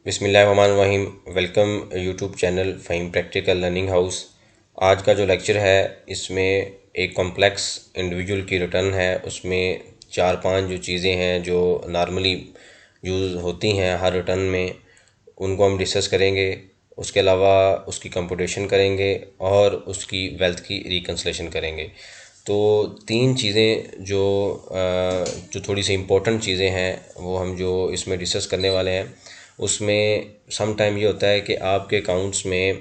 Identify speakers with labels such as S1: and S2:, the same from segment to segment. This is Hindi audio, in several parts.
S1: बिस्मिल्लाहिर्रहमानिर्रहीम। Welcome YouTube channel Faheem practical learning house. आज का जो लेक्चर है इसमें एक कॉम्प्लेक्स इंडिविजुअल की रिटर्न है। उसमें चार पांच जो चीज़ें हैं जो नॉर्मली यूज़ होती हैं हर रिटर्न में, उनको हम डिस्कस करेंगे। उसके अलावा उसकी कंप्यूटेशन करेंगे और उसकी वेल्थ की रिकन्सलेशन करेंगे। तो तीन चीज़ें जो थोड़ी सी इम्पोर्टेंट चीज़ें हैं वो हम जो इसमें डिस्कस करने वाले हैं। उसमें सम टाइम ये होता है कि आपके अकाउंट्स में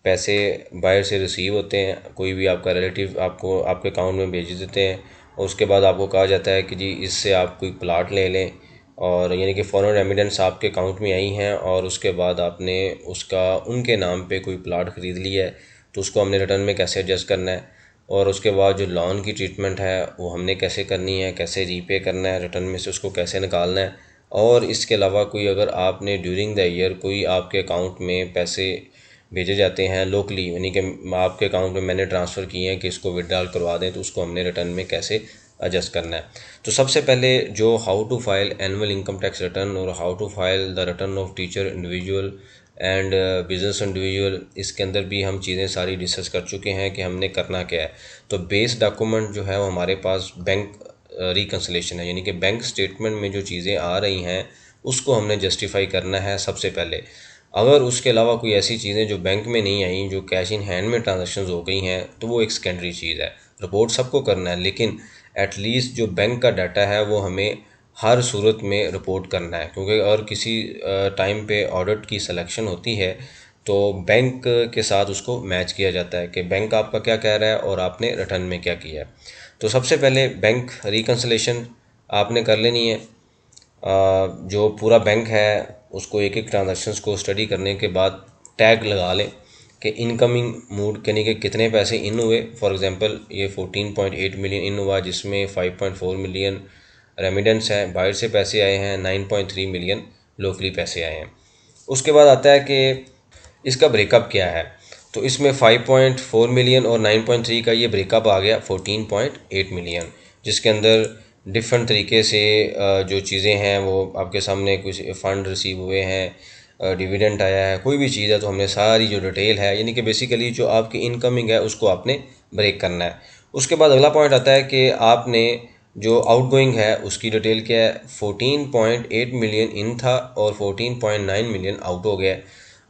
S1: पैसे बाहर से रिसीव होते हैं, कोई भी आपका रिलेटिव आपको आपके अकाउंट में भेज देते हैं और उसके बाद आपको कहा जाता है कि जी इससे आप कोई प्लाट ले लें, और यानी कि फ़ॉरेन रेमिडेंस आपके अकाउंट में आई हैं और उसके बाद आपने उसका उनके नाम पे कोई प्लाट ख़रीद लिया है, तो उसको हमने रिटर्न में कैसे एडजस्ट करना है। और उसके बाद जो लोन की ट्रीटमेंट है वो हमने कैसे करनी है, कैसे रीपे करना है, रिटर्न में से उसको कैसे निकालना है। और इसके अलावा कोई अगर आपने ड्यूरिंग द ईयर कोई आपके अकाउंट में पैसे भेजे जाते हैं लोकली, यानी कि आपके अकाउंट में मैंने ट्रांसफ़र किए हैं कि इसको विड्रॉल करवा दें, तो उसको हमने रिटर्न में कैसे एडजस्ट करना है। तो सबसे पहले जो how to file annual income tax return और how to file the return of teacher individual and business individual, इसके अंदर भी हम चीज़ें सारी डिस्कस कर चुके हैं कि हमने करना क्या है। तो बेस डॉक्यूमेंट जो है वो हमारे पास बैंक रिकन्सलेशन है, यानी कि बैंक स्टेटमेंट में जो चीज़ें आ रही हैं उसको हमने जस्टिफाई करना है सबसे पहले। अगर उसके अलावा कोई ऐसी चीज़ें जो बैंक में नहीं आई, जो कैश इन हैंड में ट्रांजेक्शन्स हो गई हैं, तो वो एक सेकेंडरी चीज़ है। रिपोर्ट सबको करना है, लेकिन एटलीस्ट जो बैंक का डाटा है वो हमें हर सूरत में रिपोर्ट करना है, क्योंकि अगर किसी टाइम पे ऑडिट की सिलेक्शन होती है तो बैंक के साथ उसको मैच किया जाता है कि बैंक आपका क्या कह रहा है और आपने रिटर्न में क्या किया है। तो सबसे पहले बैंक रिकन्सलेशन आपने कर लेनी है। जो पूरा बैंक है उसको एक एक ट्रांजैक्शंस को स्टडी करने के बाद टैग लगा लें कि इनकमिंग मूड यानी कि कितने पैसे इन हुए। फॉर एग्जांपल ये 14.8 मिलियन इन हुआ, जिसमें 5.4 मिलियन रेमिडेंस है, बाहर से पैसे आए हैं, 9.3 मिलियन लोकली पैसे आए हैं। उसके बाद आता है कि इसका ब्रेकअप क्या है। तो इसमें 5.4 मिलियन और 9.3 का ये ब्रेकअप आ गया 14.8 मिलियन, जिसके अंदर डिफरेंट तरीके से जो चीज़ें हैं वो आपके सामने, कुछ फ़ंड रिसीव हुए हैं, डिविडेंड आया है, कोई भी चीज़ है, तो हमने सारी जो डिटेल है, यानी कि बेसिकली जो आपकी इनकमिंग है उसको आपने ब्रेक करना है। उसके बाद अगला पॉइंट आता है कि आपने जो आउटगोइंग है उसकी डिटेल क्या है। 14.8 मिलियन इन था और 14.9 मिलियन आउट हो गया,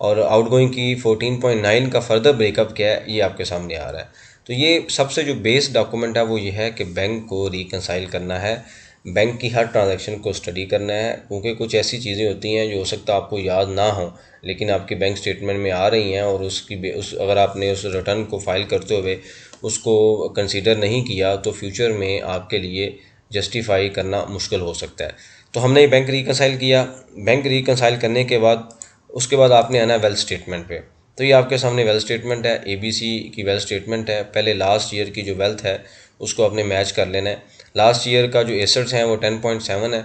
S1: और आउटगोइंग की 14.9 का फर्दर ब्रेकअप क्या है ये आपके सामने आ रहा है। तो ये सबसे जो बेस डॉक्यूमेंट है वो ये है कि बैंक को रिकंसाइल करना है, बैंक की हर ट्रांजैक्शन को स्टडी करना है, क्योंकि कुछ ऐसी चीज़ें होती हैं जो हो सकता है आपको याद ना हो लेकिन आपकी बैंक स्टेटमेंट में आ रही हैं, और अगर आपने उस रिटर्न को फाइल करते हुए उसको कंसीडर नहीं किया तो फ्यूचर में आपके लिए जस्टिफाई करना मुश्किल हो सकता है। तो हमने बैंक रिकंसाइल किया। बैंक रिकंसाइल करने के बाद उसके बाद आपने आना है वेल्थ स्टेटमेंट पे। तो ये आपके सामने वेल्थ स्टेटमेंट है, एबीसी की वेल्थ स्टेटमेंट है। पहले लास्ट ईयर की जो वेल्थ है उसको आपने मैच कर लेना है। लास्ट ईयर का जो एसेट्स हैं वो 10.7 है,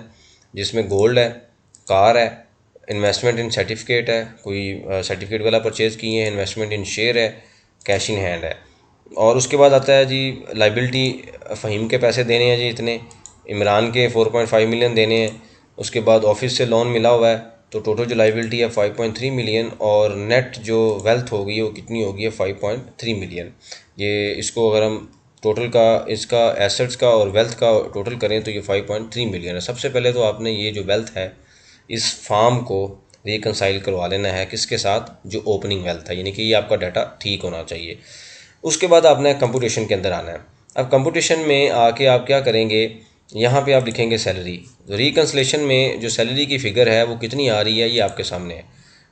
S1: जिसमें गोल्ड है, कार है, इन्वेस्टमेंट इन सर्टिफिकेट है, कोई सर्टिफिकेट वाला परचेज़ किए हैं, इन्वेस्टमेंट इन शेयर है, कैश इन हैंड है। और उसके बाद आता है जी लाइबिलिटी, फ़हीम के पैसे देने हैं जी इतने, इमरान के 4.5 मिलियन देने हैं। उसके बाद ऑफिस से लोन मिला हुआ है, तो टोटल जो लाइबिलिटी है 5.3 मिलियन, और नेट जो वेल्थ होगी वो कितनी होगी है 5.3 मिलियन। ये इसको अगर हम टोटल का इसका एसेट्स का और वेल्थ का टोटल करें तो ये 5.3 मिलियन है। सबसे पहले तो आपने ये जो वेल्थ है इस फार्म को रिकंसाइल करवा लेना है, किसके साथ, जो ओपनिंग वेल्थ है, यानी कि ये आपका डाटा ठीक होना चाहिए। उसके बाद आपने कंप्यूटेशन के अंदर आना है। अब कंप्यूटेशन में आके आप क्या करेंगे, यहाँ पे आप लिखेंगे सैलरी। तो रिकन्सलेशन में जो सैलरी की फ़िगर है वो कितनी आ रही है ये आपके सामने है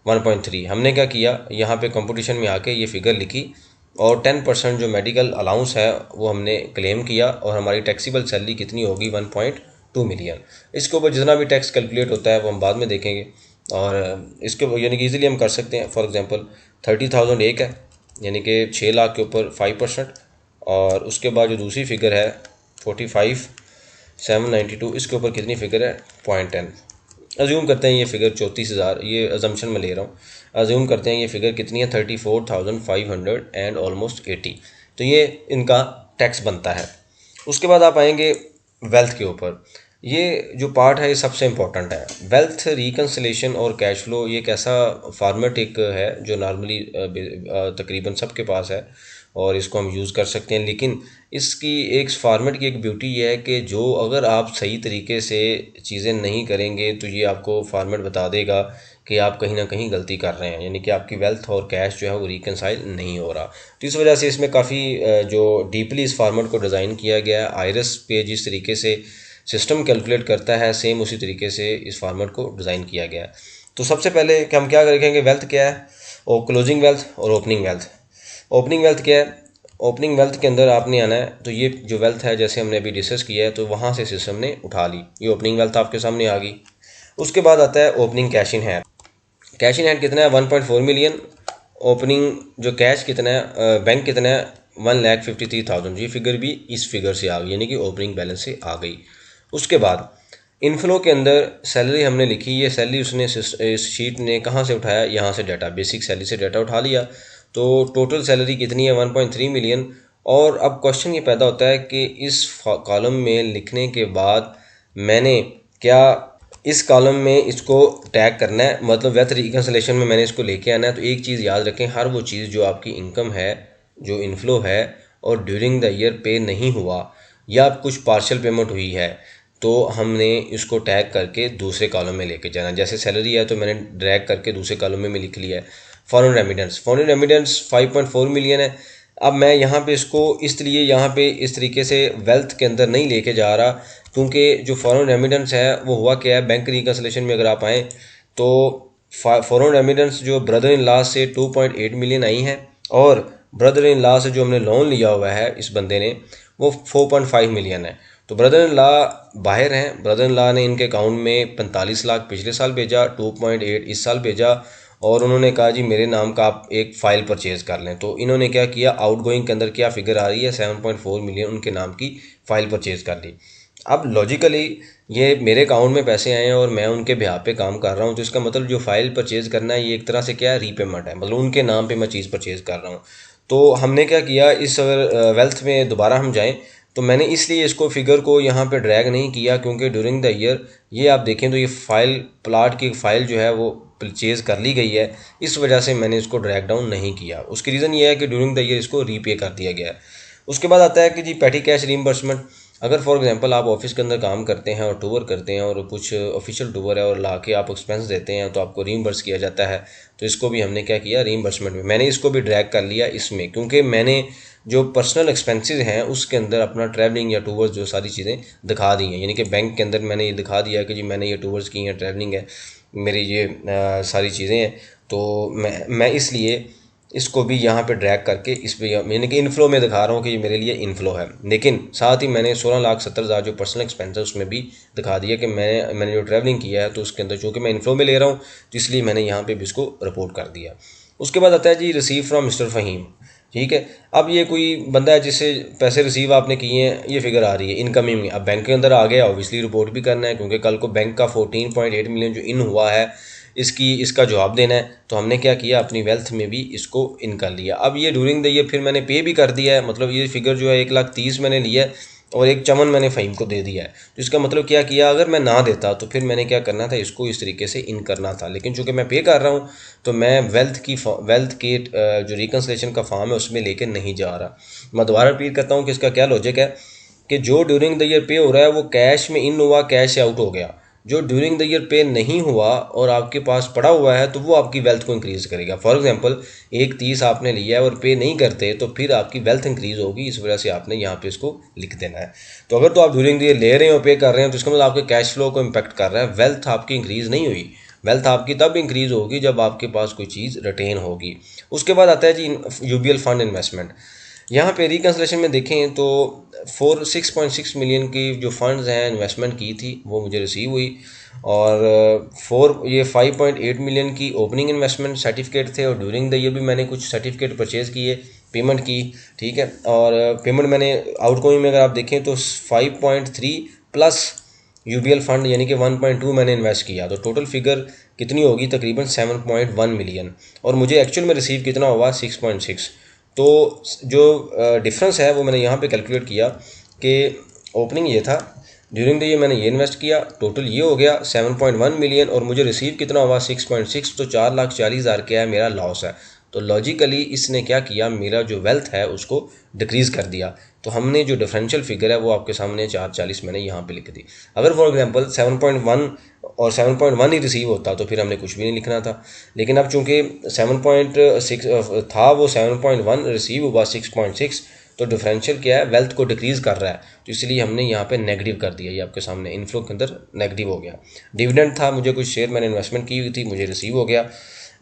S1: 1.3। हमने क्या किया, यहाँ पे कंप्यूटेशन में आके ये फ़िगर लिखी और 10% जो मेडिकल अलाउंस है वो हमने क्लेम किया, और हमारी टैक्सीबल सैलरी कितनी होगी 1.2 मिलियन। इसके ऊपर जितना भी टैक्स कैलकुलेट होता है वो हम बाद में देखेंगे, और इसके यानी कि ईज़िली हम कर सकते हैं। फॉर एग्जांपल 30,000 एक है, यानी कि 6 लाख के ऊपर 5%, और उसके बाद जो दूसरी फिगर है 45,792, इसके ऊपर कितनी फ़िगर है 0.10। अज्यूम करते हैं ये फ़िगर 34,000, ये अजम्पशन में ले रहा हूँ। अज्यूम करते हैं ये फ़िगर कितनी है 34,500 एंड ऑलमोस्ट 80। तो ये इनका टैक्स बनता है। उसके बाद आप आएंगे वेल्थ के ऊपर। ये जो पार्ट है ये सबसे इम्पोर्टेंट है। वेल्थ रिकन्सिलेशन और कैश फ्लो ये एक ऐसा फार्मेट एक है जो नॉर्मली तकरीबन सबके पास है और इसको हम यूज़ कर सकते हैं, लेकिन इसकी एक फार्मेट की एक ब्यूटी ये है कि जो अगर आप सही तरीके से चीज़ें नहीं करेंगे तो ये आपको फार्मेट बता देगा कि आप कहीं ना कहीं गलती कर रहे हैं, यानी कि आपकी वेल्थ और कैश जो है वो रिकनसाइल नहीं हो रहा। तो इस वजह से इसमें काफ़ी जो डीपली इस फार्मेट को डिज़ाइन किया गया है। आयरस पे जिस तरीके से सिस्टम कैलकुलेट करता है सेम उसी तरीके से इस फार्मेट को डिज़ाइन किया गया है। तो सबसे पहले कि हम क्या देखेंगे, वेल्थ क्या है और क्लोजिंग वेल्थ और ओपनिंग वेल्थ। ओपनिंग वेल्थ क्या है? ओपनिंग वेल्थ के अंदर आपने आना है, तो ये जो वेल्थ है जैसे हमने अभी डिस्कस किया है तो वहाँ से सिस्टम ने उठा ली, ये ओपनिंग वेल्थ आपके सामने आ गई। उसके बाद आता है opening cash in hand. Cash in hand कितना है? 1.4 मिलियन। ओपनिंग जो कैश कितना है, बैंक कितना है? 1,53,000। ये फिगर भी इस फिगर से आ गई, यानी कि ओपनिंग बैलेंस से आ गई। उसके बाद इनफ्लो के अंदर सैलरी हमने लिखी, ये सैलरी उसने इस शीट ने कहाँ से उठाया? यहाँ से डाटा, बेसिक सैलरी से डाटा उठा लिया। तो टोटल सैलरी कितनी है? 1.3 मिलियन। और अब क्वेश्चन ये पैदा होता है कि इस कॉलम में लिखने के बाद मैंने क्या इस कॉलम में इसको टैग करना है, मतलब वेल्थ रिकन्सिलेशन में मैंने इसको लेके आना है। तो एक चीज़ याद रखें, हर वो चीज़ जो आपकी इनकम है, जो इनफ्लो है और ड्यूरिंग द ईयर पे नहीं हुआ या कुछ पार्शियल पेमेंट हुई है, तो हमने इसको टैग करके दूसरे कॉलम में लेके जाना। जैसे सैलरी है तो मैंने ड्रैग करके दूसरे कॉलम में लिख लिया है फॉरेन रेमिडेंस। फॉरेन रेमिडेंस 5.4 मिलियन है। अब मैं यहाँ पे इसको इसलिए यहाँ पे इस तरीके से वेल्थ के अंदर नहीं लेके जा रहा, क्योंकि जो फॉरेन रेमिडेंस है वो हुआ क्या है, बैंक रिकन्सिलेशन में अगर आप आएँ तो फॉरेन रेमिडेंस जो ब्रदर इन लॉ से 2.8 मिलियन आई हैं और ब्रदर इन लॉ से जो हमने लोन लिया हुआ है इस बंदे ने वो 4.5 मिलियन है। तो ब्रदर इन लॉ बाहर हैं, ब्रदर इन लॉ ने इनके अकाउंट में 45 लाख पिछले साल भेजा, 2.8 इस साल भेजा और उन्होंने कहा जी मेरे नाम का आप एक फ़ाइल परचेज़ कर लें। तो इन्होंने क्या किया, आउटगोइंग के अंदर क्या फिगर आ रही है, 7.4 मिलियन उनके नाम की फ़ाइल परचेज़ कर ली। अब लॉजिकली ये मेरे अकाउंट में पैसे आए हैं और मैं उनके बिहाफ पे काम कर रहा हूँ, तो इसका मतलब जो फ़ाइल परचेज़ करना है ये एक तरह से क्या है, रीपेमेंट है, मतलब उनके नाम पे मैं चीज़ परचेज़ कर रहा हूँ। तो हमने क्या किया, इस अगर वेल्थ में दोबारा हम जाएँ तो मैंने इसलिए इसको फिगर को यहाँ पे ड्रैग नहीं किया, क्योंकि ड्यूरिंग द ईयर ये आप देखें तो ये फ़ाइल प्लाट की फ़ाइल जो है वो परचेज़ कर ली गई है, इस वजह से मैंने इसको ड्रैग डाउन नहीं किया। उसकी रीज़न ये है कि ड्यूरिंग द ईयर इसको रीपे कर दिया गया है। उसके बाद आता है कि जी पेटी कैश रीइंबर्समेंट। अगर फॉर एग्जांपल आप ऑफिस के अंदर काम करते हैं और टूर करते हैं और कुछ ऑफिशियल टूर है और ला के आप एक्सपेंस देते हैं तो आपको रीइंबर्स किया जाता है, तो इसको भी हमने क्या किया, रीइंबर्समेंट में मैंने इसको भी ड्रैग कर लिया इसमें, क्योंकि मैंने जो पर्सनल एक्सपेंसेस हैं उसके अंदर अपना ट्रैवलिंग या टूर्स जो सारी चीज़ें दिखा दी हैं, यानी कि बैंक के अंदर मैंने ये दिखा दिया कि जी मैंने ये टूर्स की हैं, ट्रैवलिंग है मेरी, ये सारी चीज़ें हैं। तो मैं इसलिए इसको भी यहाँ पे ड्रैग करके इस पर यानी कि इनफ्लो में दिखा रहा हूँ कि ये मेरे लिए इनफ्लो है, लेकिन साथ ही मैंने 16,70,000 जो पर्सनल एक्सपेंस है उसमें भी दिखा दिया कि मैंने जो ट्रैवलिंग किया है तो उसके अंदर चूँकि मैं इनफ्लो में ले रहा हूँ तो इसलिए मैंने यहाँ पे भी इसको रिपोर्ट कर दिया। उसके बाद आता है जी रिसीव फ्रॉम मिस्टर फ़हीम। ठीक है, अब ये कोई बंदा है जिससे पैसे रिसीव आपने किए हैं, ये फिगर आ रही है इनकमिंग में। अब बैंक के अंदर आ गया, ऑब्वियसली रिपोर्ट भी करना है क्योंकि कल को बैंक का 14.8 मिलियन जो इन हुआ है इसका जवाब देना है। तो हमने क्या किया, अपनी वेल्थ में भी इसको इन कर लिया। अब ये ड्यूरिंग द ईयर फिर मैंने पे भी कर दिया है, मतलब ये फिगर जो है 1,30,000 मैंने लिया है और एक चमन मैंने फ़हीम को दे दिया है। तो इसका मतलब क्या किया, अगर मैं ना देता तो फिर मैंने क्या करना था, इसको इस तरीके से इन करना था, लेकिन चूंकि मैं पे कर रहा हूँ तो मैं वेल्थ के जो रिकन्सिलेशन का फॉर्म है उसमें लेके नहीं जा रहा। मैं दोबारा रिपीट करता हूँ कि इसका क्या लॉजिक है कि जो ड्यूरिंग द ईयर पे हो रहा है वो कैश में इन हुआ, कैश से आउट हो गया। जो ड्यूरिंग द ईयर पे नहीं हुआ और आपके पास पड़ा हुआ है तो वो आपकी वेल्थ को इंक्रीज़ करेगा। फॉर एग्जांपल 1,30,000 आपने लिया है और पे नहीं करते तो फिर आपकी वेल्थ इंक्रीज़ होगी, इस वजह से आपने यहाँ पे इसको लिख देना है। तो अगर तो आप ड्यूरिंग द ईयर ले रहे हैं और पे कर रहे हैं तो इसका मतलब आपके कैश फ्लो को इम्पैक्ट कर रहा है, वेल्थ आपकी इंक्रीज़ नहीं हुई। वेल्थ आपकी तब इंक्रीज़ होगी जब आपके पास कोई चीज़ रिटेन होगी। उसके बाद आता है जी यूबीएल फंड इन्वेस्टमेंट। यहाँ पे रिकन्सिलेशन में देखें तो 6.6 मिलियन की जो फंड्स हैं इन्वेस्टमेंट की थी वो मुझे रिसीव हुई और 5.8 मिलियन की ओपनिंग इन्वेस्टमेंट सर्टिफिकेट थे और ड्यूरिंग द ईयर भी मैंने कुछ सर्टिफिकेट परचेज़ किए, पेमेंट की। ठीक है, और पेमेंट मैंने आउटगोइंग में अगर आप देखें तो 5.3 प्लस यूबीएल फंड यानी कि 1.2 मैंने इन्वेस्ट किया, तो टोटल फिगर कितनी होगी, तकरीबन 7.1 मिलियन। और मुझे एक्चुअल में रिसीव कितना हुआ, 6.6। तो जो डिफरेंस है वो मैंने यहाँ पे कैलकुलेट किया कि ओपनिंग ये था ड्यूरिंग द ईयर मैंने ये इन्वेस्ट किया, टोटल ये हो गया 7.1 मिलियन, और मुझे रिसीव कितना हुआ 6.6, तो 4,40,000 क्या है मेरा लॉस है। तो लॉजिकली इसने क्या किया, मेरा जो वेल्थ है उसको डिक्रीज़ कर दिया। तो हमने जो डिफरेंशियल फिगर है वो आपके सामने 440 मैंने यहाँ पे लिख दी। अगर फॉर एग्जांपल 7.1 और 7.1 ही रिसीव होता तो फिर हमने कुछ भी नहीं लिखना था, लेकिन अब चूंकि 7.6 था, वो 7.1 रिसीव हुआ 6.6, तो डिफरेंशियल क्या है, वेल्थ को डिक्रीज़ कर रहा है, तो इसलिए हमने यहाँ पे नेगेटिव कर दिया। ये आपके सामने इनफ्लो के अंदर नेगेटिव हो गया। डिविडेंड था, मुझे कुछ शेयर मैंने इन्वेस्टमेंट की हुई थी, मुझे रिसीव हो गया,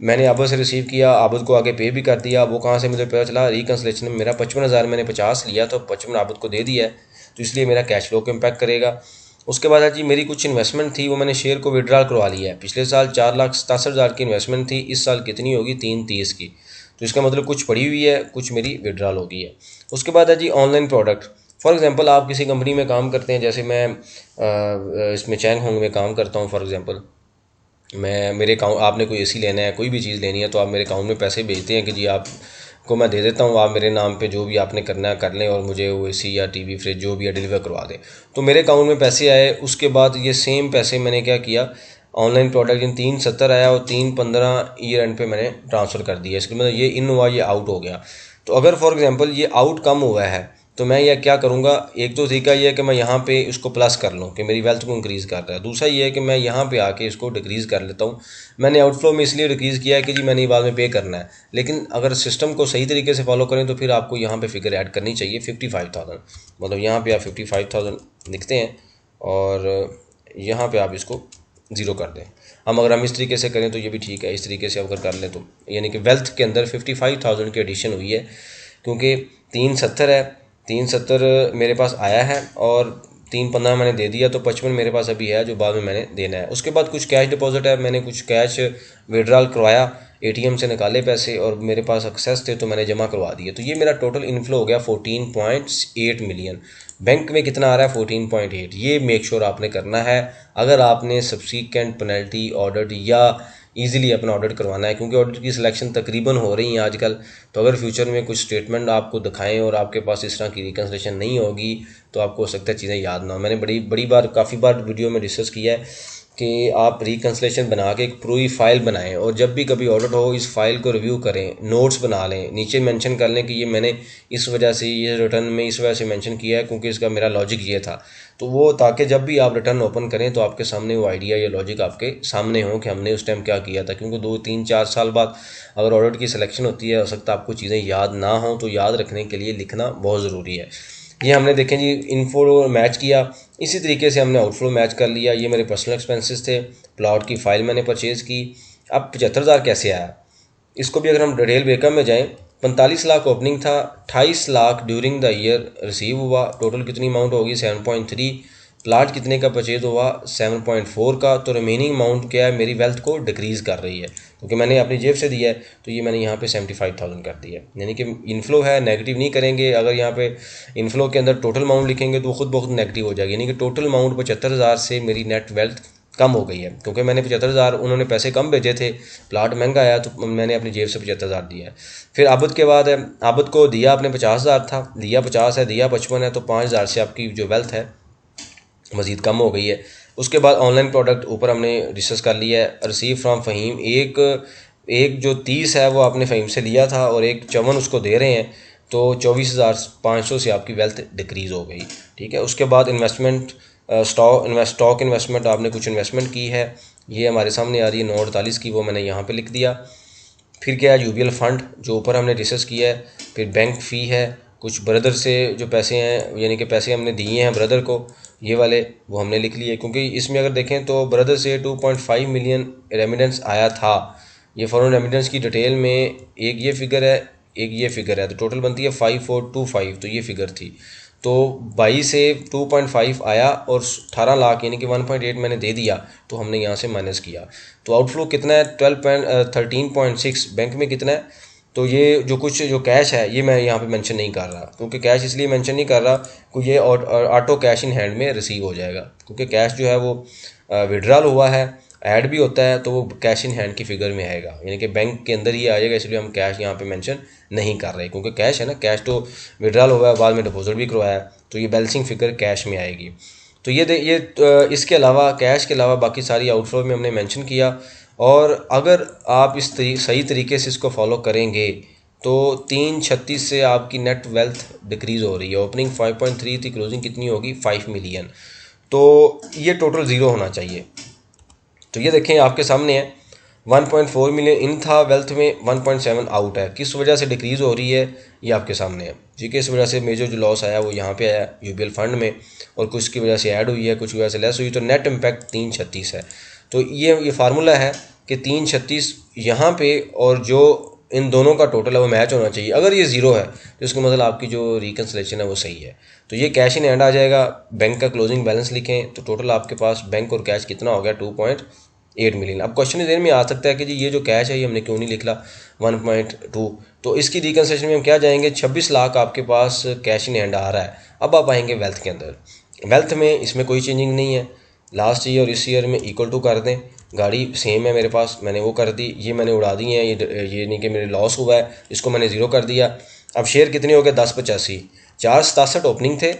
S1: मैंने आबद से रिसीव किया, आबद को आगे पे भी कर दिया। वो कहाँ से मुझे पता चला, रिकन्सलेशन में मेरा 55,000 मैंने 50 लिया, तो 55 आबद को दे दिया है, तो इसलिए मेरा कैश फ्लो को इम्पैक्ट करेगा। उसके बाद जी मेरी कुछ इन्वेस्टमेंट थी, वो मैंने शेयर को विड्रॉल करवा लिया है। पिछले साल 4,67,000 की इन्वेस्टमेंट थी, इस साल कितनी होगी, 330 की, तो इसका मतलब कुछ पड़ी हुई है, कुछ मेरी विड्रॉल हो गई है। उसके बाद है जी ऑनलाइन प्रोडक्ट। फॉर एग्जांपल आप किसी कंपनी में काम करते हैं, जैसे मैं इसमें चैंग होंग में काम करता हूँ। फॉर एग्जांपल मैं मेरे अकाउंट, आपने कोई एसी लेना है, कोई भी चीज़ लेनी है, तो आप मेरे अकाउंट में पैसे भेजते हैं कि जी आपको मैं दे देता हूँ, आप मेरे नाम पे जो भी आपने करना है कर लें, और मुझे वो एसी या टीवी फ्रिज जो भी है डिलीवर करवा दें। तो मेरे अकाउंट में पैसे आए, उसके बाद ये सेम पैसे मैंने क्या किया, ऑनलाइन प्रोडक्ट जिन 370 आया और 315 ईयर एंड पे मैंने ट्रांसफ़र कर दिया। इसके मतलब ये इन हुआ, ये आउट हो गया। तो अगर फॉर एग्जांपल ये आउट कम हुआ है, तो मैं यह क्या करूँगा, एक तो तरीका ये है कि मैं यहाँ पे इसको प्लस कर लूँ कि मेरी वेल्थ को इंक्रीज़ कर रहा है। दूसरा ये है कि मैं यहाँ पे आके इसको डिक्रीज़ कर लेता हूँ। मैंने आउटफ्लो में इसलिए डिक्रीज़ किया है कि जी मैंने ये बाद में पे करना है, लेकिन अगर सिस्टम को सही तरीके से फॉलो करें तो फिर आपको यहाँ पे फिगर ऐड करनी चाहिए 55,000। मतलब यहाँ पे आप 55,000 लिखते हैं और यहाँ पे आप इसको ज़ीरो कर दें। अगर हम इस तरीके से करें तो ये भी ठीक है, इस तरीके से अगर कर लें तो यानी कि वेल्थ के अंदर 55,000 की एडिशन हुई है, क्योंकि 370 है, 370 मेरे पास आया है और 315 मैंने दे दिया, तो 55 मेरे पास अभी है जो बाद में मैंने देना है। उसके बाद कुछ कैश डिपॉजिट है, मैंने कुछ कैश विड्रॉल करवाया, एटीएम से निकाले पैसे और मेरे पास एक्सेस थे तो मैंने जमा करवा दिए। तो ये मेरा टोटल इनफ्लो हो गया 14.8 मिलियन। बैंक में कितना आ रहा है 14.8। ये मेक श्योर आपने करना है अगर आपने सब्सिक्वेंट पेनल्टी ऑडिट या ईजिली अपना ऑडिट करवाना है, क्योंकि ऑडिट की सिलेक्शन तकरीबन हो रही है आजकल। तो अगर फ्यूचर में कुछ स्टेटमेंट आपको दिखाएं और आपके पास इस तरह की रिकन्सिलेशन नहीं होगी तो आपको हो सकता है चीज़ें याद ना हो। मैंने बड़ी बार काफ़ी बार वीडियो में डिस्कस किया है कि आप रिकन्सिलेशन बना के एक पूरी फाइल बनाएं और जब भी कभी ऑडिट हो इस फाइल को रिव्यू करें, नोट्स बना लें, नीचे मेंशन कर लें कि ये मैंने इस वजह से ये रिटर्न में इस वजह से मेंशन किया है क्योंकि इसका मेरा लॉजिक ये था। तो वो ताकि जब भी आप रिटर्न ओपन करें तो आपके सामने वो आइडिया या लॉजिक आपके सामने हो कि हमने उस टाइम क्या किया था। क्योंकि 2 3 4 साल बाद अगर ऑडिट की सिलेक्शन होती है, हो सकता है आपको चीज़ें याद ना हो, तो याद रखने के लिए लिखना बहुत ज़रूरी है। ये हमने देखें जी इनफ्लो मैच किया, इसी तरीके से हमने आउटफ्लो मैच कर लिया। ये मेरे पर्सनल एक्सपेंसेस थे, प्लॉट की फ़ाइल मैंने परचेज़ की। अब 75,000 कैसे आया, इसको भी अगर हम डिटेल ब्रेकअप में जाएं, 45 लाख ओपनिंग था, 28 lakh during the year receive हुआ, टोटल कितनी अमाउंट होगी 7.3। प्लाट कितने का परचेज हुआ 7.4 का। तो रिमेनिंग अमाउंट क्या है, मेरी वेल्थ को डिक्रीज़ कर रही है क्योंकि मैंने अपनी जेब से दिया है, तो ये मैंने यहाँ पे 75,000 कर दिया। यानी कि इनफ्लो है, नेगेटिव नहीं करेंगे। अगर यहाँ पे इनफ्लो के अंदर टोटल अमाउंट लिखेंगे तो खुद बहुत नेगेटिव हो जाएगी। यानी कि टोटल अमाउंट 75,000 से मेरी नेट वेल्थ कम हो गई है, क्योंकि मैंने 75,000, उन्होंने पैसे कम भेजे थे, प्लाट महंगा आया तो मैंने अपनी जेब से 75,000 दिया है। फिर आबद के बाद है, आबद को दिया आपने 50,000 था, दिया 50 है, दिया 55 है, तो 5,000 से आपकी जो वेल्थ है मज़ीद कम हो गई है। उसके बाद ऑनलाइन प्रोडक्ट ऊपर हमने डिस्कस कर लिया है। रिसीव फ्रॉम फ़हीम, एक जो 30 है वो आपने फ़हीम से लिया था और एक 54 उसको दे रहे हैं, तो 24,500 से आपकी वेल्थ डिक्रीज़ हो गई। ठीक है। उसके बाद इन्वेस्टमेंट, स्टॉक इन्वेस्टमेंट, आपने कुछ इन्वेस्टमेंट की है, ये हमारे सामने आ रही है 948 की, वो मैंने यहाँ पे लिख दिया। फिर क्या है, यूबीएल फ़ंड जो ऊपर हमने डिस्कस किया है। फिर बैंक फ़ी है, कुछ ब्रदर से जो पैसे हैं, यानी कि पैसे हमने दिए हैं ब्रदर को, ये वाले वो हमने लिख लिए, क्योंकि इसमें अगर देखें तो ब्रदर से 2.5 मिलियन रेमिडेंस आया था। ये फॉरेन रेमिडेंस की डिटेल में एक ये फिगर है, एक ये फिगर है, तो टोटल बनती है 5425, तो ये फिगर थी। तो 22 से 2.5 आया और 18 लाख यानी कि 1.8 मैंने दे दिया, तो हमने यहाँ से माइनस किया। तो आउटफ्लो कितना है 13.6। बैंक में कितना है, तो ये जो कैश है ये मैं यहाँ पे मेंशन नहीं कर रहा, क्योंकि कैश इसलिए मेंशन नहीं कर रहा क्योंकि ये ऑटो कैश इन हैंड में रिसीव हो जाएगा, क्योंकि कैश जो है वो विड्रॉल हुआ है, ऐड भी होता है, तो वो कैश इन हैंड की फिगर में आएगा, यानी कि बैंक के अंदर ही आ जाएगा। इसलिए हम कैश यहाँ पे मेंशन नहीं कर रहे, क्योंकि कैश है ना, कैश तो विड्रॉल हुआ है, बाद में डिपॉजिट भी करवाया है, तो ये बैलेंसिंग फिगर कैश में आएगी। तो इसके अलावा कैश के अलावा बाकी सारी आउटफ्लो में हमने मेंशन किया। और अगर आप सही तरीके से इसको फॉलो करेंगे तो 336 से आपकी नेट वेल्थ डिक्रीज़ हो रही है। ओपनिंग 5.3 थी, क्लोजिंग कितनी होगी 5 मिलियन। तो ये टोटल ज़ीरो होना चाहिए। तो ये देखें आपके सामने है 1.4 मिलियन इन था वेल्थ में, 1.7 आउट है। किस वजह से डिक्रीज़ हो रही है ये आपके सामने है। ठीक है, इस वजह से मेजर जो लॉस आया वो यहाँ पे आया यूबीएल फंड में, और कुछ की वजह से ऐड हुई है, कुछ की वजह से लेस हुई। तो नेट इम्पैक्ट 336 है। तो ये फार्मूला है कि 336 यहाँ पे और जो इन दोनों का टोटल है वो मैच होना चाहिए। अगर ये ज़ीरो है तो इसका मतलब आपकी जो रिकन्सलेशन है वो सही है। तो ये कैश इन हैंड आ जाएगा। बैंक का क्लोजिंग बैलेंस लिखें तो टोटल आपके पास बैंक और कैश कितना हो गया 2.8 मिलियन। अब क्वेश्चन देर में आ सकता है कि जी ये जो कैश है ये हमने क्यों नहीं लिखा 1.2। तो इसकी रिकन्सलेशन में हम क्या जाएंगे, 26 लाख आपके पास कैश इन हैंड आ रहा है। अब आप आएंगे वेल्थ के अंदर। वेल्थ में इसमें कोई चेंजिंग नहीं है, लास्ट ईयर और इस ईयर में इक्वल टू कर दें। गाड़ी सेम है मेरे पास, मैंने वो कर दी, ये मैंने उड़ा दी है, ये नहीं कि मेरे लॉस हुआ है, इसको मैंने ज़ीरो कर दिया। अब शेयर कितने हो गए 10.85, 467 ओपनिंग थे,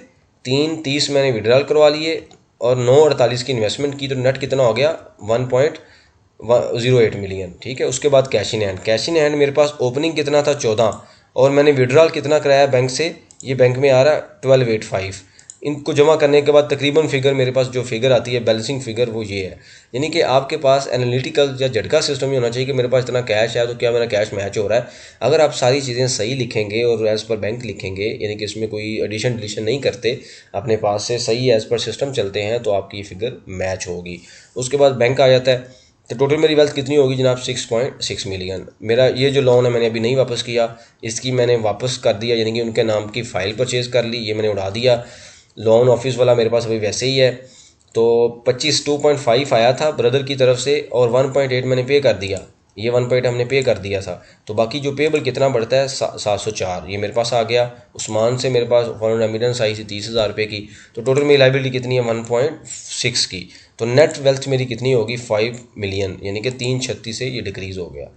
S1: 3.30 मैंने विड्रॉल करवा लिए और 9.48 की इन्वेस्टमेंट की। तो नेट कितना हो गया 1.08 मिलियन। ठीक है, उसके बाद cash in hand. Cash in hand मेरे पास ओपनिंग कितना था 14 और मैंने विड्रॉल कितना कराया बैंक से, ये बैंक में आ रहा है 1285। इनको जमा करने के बाद तकरीबन फिगर मेरे पास जो फिगर आती है बैलेंसिंग फिगर वो ये है। यानी कि आपके पास एनालिटिकल या झटका सिस्टम ही होना चाहिए कि मेरे पास इतना कैश है तो क्या मेरा कैश मैच हो रहा है। अगर आप सारी चीज़ें सही लिखेंगे और एज़ पर बैंक लिखेंगे, यानी कि इसमें कोई एडिशन डिलीशन नहीं करते, अपने पास से सही एज़ पर सिस्टम चलते हैं, तो आपकी फिगर मैच होगी। उसके बाद बैंक आ जाता है। तो टोटल मेरी वेल्थ कितनी होगी जनाब 6.6 मिलियन। मेरा ये जो लोन है मैंने अभी नहीं वापस किया, इसकी मैंने वापस कर दिया, यानी कि उनके नाम की फ़ाइल परचेज़ कर ली, ये मैंने उड़ा दिया। लोन ऑफिस वाला मेरे पास अभी वैसे ही है। तो 2.5 आया था ब्रदर की तरफ से और 1.8 मैंने पे कर दिया, ये 1.8 हमने पे कर दिया था। तो बाकी जो पेबल कितना बढ़ता है 704, ये मेरे पास आ गया। उस्मान से मेरे पास फॉरेन रेमिटेंस आई थी 30,000 रुपये की। तो टोटल मेरी लाइबिलिटी कितनी है 1.6 की। तो नेट वेल्थ मेरी कितनी होगी 5 मिलियन, यानी कि 336 से ये डिक्रीज़ हो गया।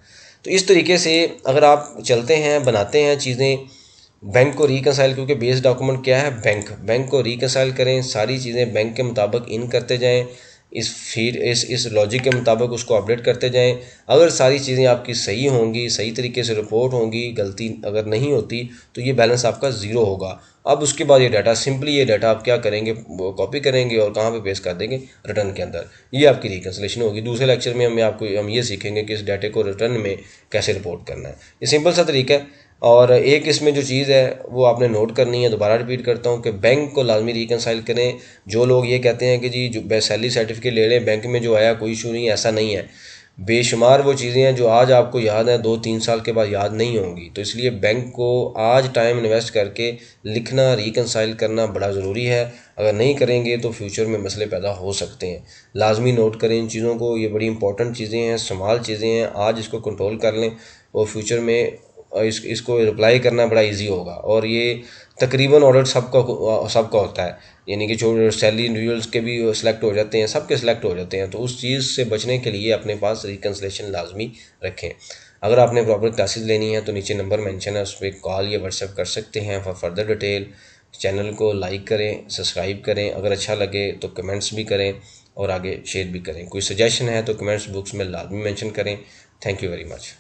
S1: तो इस तरीके से अगर आप चलते हैं, बनाते हैं चीज़ें, बैंक को रिकंसाइल, क्योंकि बेस डॉक्यूमेंट क्या है बैंक को रिकंसाइल करें, सारी चीज़ें बैंक के मुताबिक इन करते जाएं, इस लॉजिक के मुताबिक उसको अपडेट करते जाएं। अगर सारी चीज़ें आपकी सही होंगी, सही तरीके से रिपोर्ट होंगी, गलती अगर नहीं होती तो ये बैलेंस आपका ज़ीरो होगा। अब उसके बाद ये डाटा आप क्या करेंगे, कॉपी करेंगे और कहाँ पे पेस्ट कर देंगे, रिटर्न के अंदर। ये आपकी रिकंसिलेशन होगी। दूसरे लेक्चर में हम ये सीखेंगे कि इस डाटे को रिटर्न में कैसे रिपोर्ट करना है। ये सिंपल सा तरीका है। और एक इसमें जो चीज़ है वो आपने नोट करनी है, दोबारा रिपीट करता हूँ कि बैंक को लाजमी रिकंसाइल करें। जो लोग ये कहते हैं कि जी जो सैलरी सर्टिफिकेट ले लें बैंक में जो आया कोई इशू नहीं, ऐसा नहीं है। बेशुमार वो चीज़ें हैं जो आज आपको याद हैं 2-3 साल के बाद याद नहीं होंगी। तो इसलिए बैंक को आज टाइम इन्वेस्ट करके लिखना, रिकंसाइल करना बड़ा ज़रूरी है। अगर नहीं करेंगे तो फ्यूचर में मसले पैदा हो सकते हैं। लाजमी नोट करें इन चीज़ों को, ये बड़ी इंपॉर्टेंट चीज़ें हैं, स्मॉल चीज़ें हैं। आज इसको कंट्रोल कर लें और फ्यूचर में इसको रिप्लाई करना बड़ा इजी होगा। और ये तकरीबन ऑडिट सबका होता है, यानी कि जो सैलरी इंडिविजुअल्स के भी सिलेक्ट हो जाते हैं, सबके सिलेक्ट हो जाते हैं। तो उस चीज़ से बचने के लिए अपने पास रिकंसिलेशन लाजमी रखें। अगर आपने प्रॉपर क्लासेस लेनी है तो नीचे नंबर मेंशन है, उस पर कॉल या व्हाट्सएप कर सकते हैं फॉर फर्दर डिटेल। चैनल को लाइक करें, सब्सक्राइब करें, अगर अच्छा लगे तो कमेंट्स भी करें और आगे शेयर भी करें। कोई सजेशन है तो कमेंट्स बॉक्स में लाजमी मेंशन करें। Thank you very much.